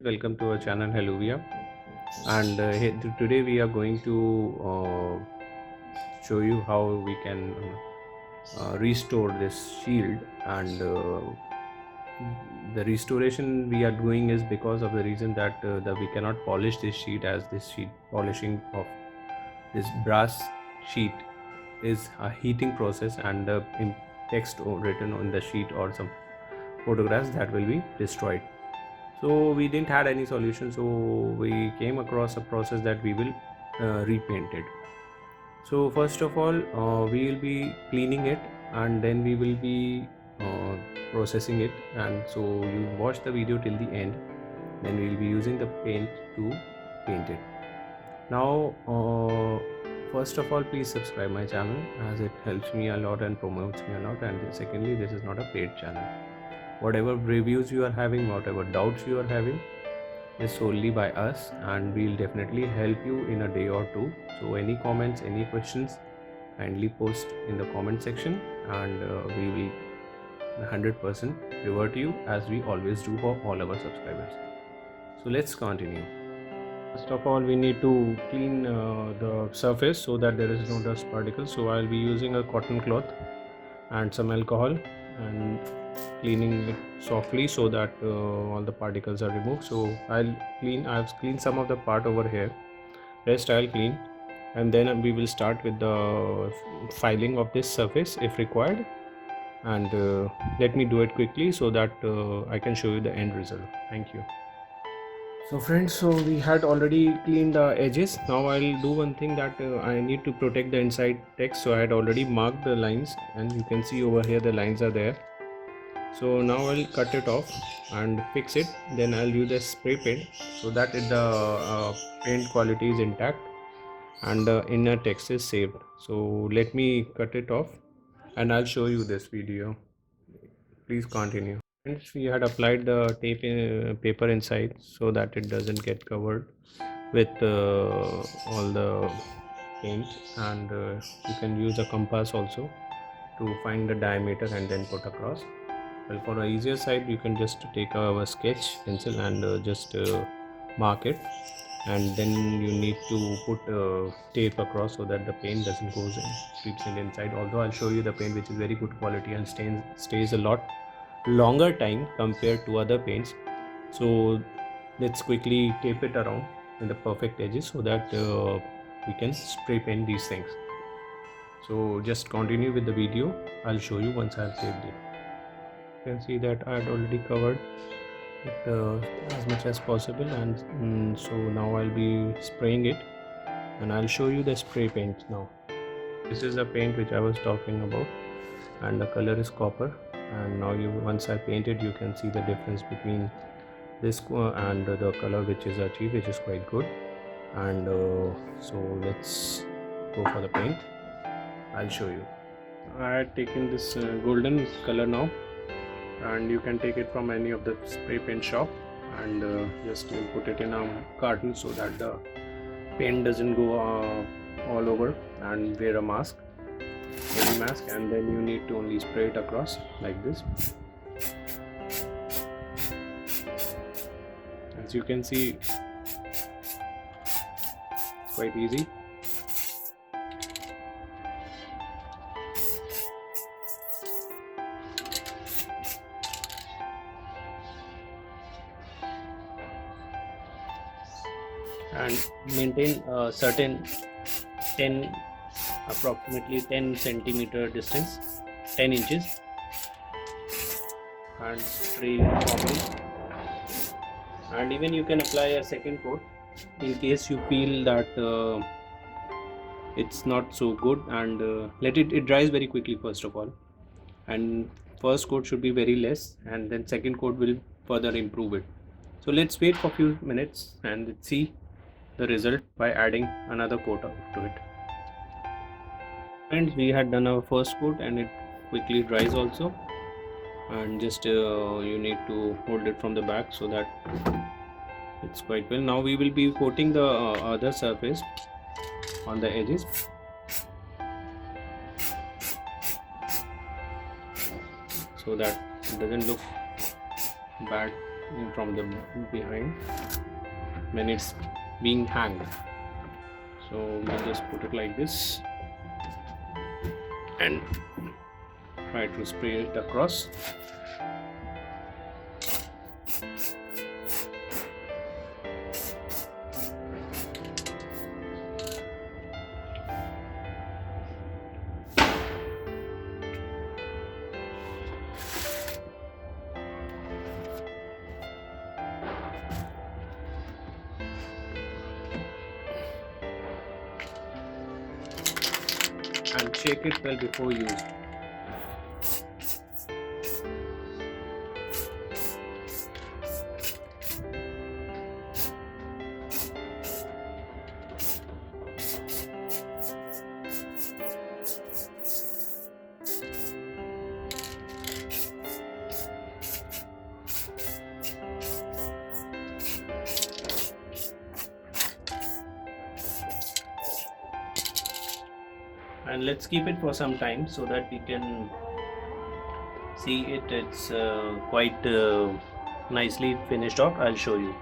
welcome to our channel Helluvia. And today we are going to show you how we can restore this shield. And the restoration we are doing is because of the reason that we cannot polish this sheet, as this sheet polishing of this brass sheet is a heating process, and the text written on the sheet or some photographs that will be destroyed. So we didn't had any solution, so we came across a process that we will repaint it. So first of all, we will be cleaning it, and then we will be processing it. And so you watch the video till the end, then we will be using the paint to paint it. Now first of all, please subscribe my channel, as it helps me a lot and promotes me a lot. And secondly, this is not a paid channel. Whatever reviews you are having, whatever doubts you are having, is solely by us, and we'll definitely help you in a day or two. So any comments, any questions, kindly post in the comment section, and we will 100% revert you, as we always do for all our subscribers. So let's continue. First of all, we need to clean the surface so that there is no dust particles. So I'll be using a cotton cloth and some alcohol and cleaning it softly so that all the particles are removed. So I've cleaned some of the part over here, rest I'll clean, and then we will start with the filing of this surface if required. And let me do it quickly so that I can show you the end result. Thank you. So friends, so we had already cleaned the edges. Now I'll do one thing, that I need to protect the inside text. So I had already marked the lines, and you can see over here the lines are there. So now I'll cut it off and fix it. Then I'll use the spray paint so that the paint quality is intact and the inner text is saved. So let me cut it off and I'll show you this video. Please continue. Friends, we had applied the tape paper inside so that it doesn't get covered with all the paint. And you can use a compass also to find the diameter and then put across. Well, for an easier side, you can just take a sketch pencil and just mark it, and then you need to put tape across so that the paint doesn't go in, creeps in inside. Although I'll show you the paint which is very good quality and stays a lot longer time compared to other paints. So let's quickly tape it around in the perfect edges so that we can spray paint these things. So just continue with the video. I'll show you once I've taped it. You can see that I had already covered it as much as possible, and so now I'll be spraying it, and I'll show you the spray paint now. This is the paint which I was talking about, and the color is copper. And now once I paint it, you can see the difference between this and the color which is achieved, which is quite good. And so let's go for the paint. I'll show you. I had taken this golden color now, and you can take it from any of the spray paint shop, and just put it in a carton so that the paint doesn't go all over, and wear a mask, heavy mask, and then you need to only spray it across like this. As you can see, quite easy. And maintain a certain approximately 10 centimeter distance, 10 inches, and spray properly. And even you can apply a second coat in case you feel that it's not so good, and let it dries very quickly first of all, and first coat should be very less, and then second coat will further improve it. So let's wait for a few minutes and let's see the result by adding another coat to it. Friends, we had done our first coat and it quickly dries also, and just you need to hold it from the back so that it's quite well. Now we will be coating the other surface on the edges. So that it doesn't look bad from the behind when it's being hanged. So we'll just put it like this and try to spray it across. And shake it well before use. And let's keep it for some time so that we can see it's quite nicely finished off. I'll show you.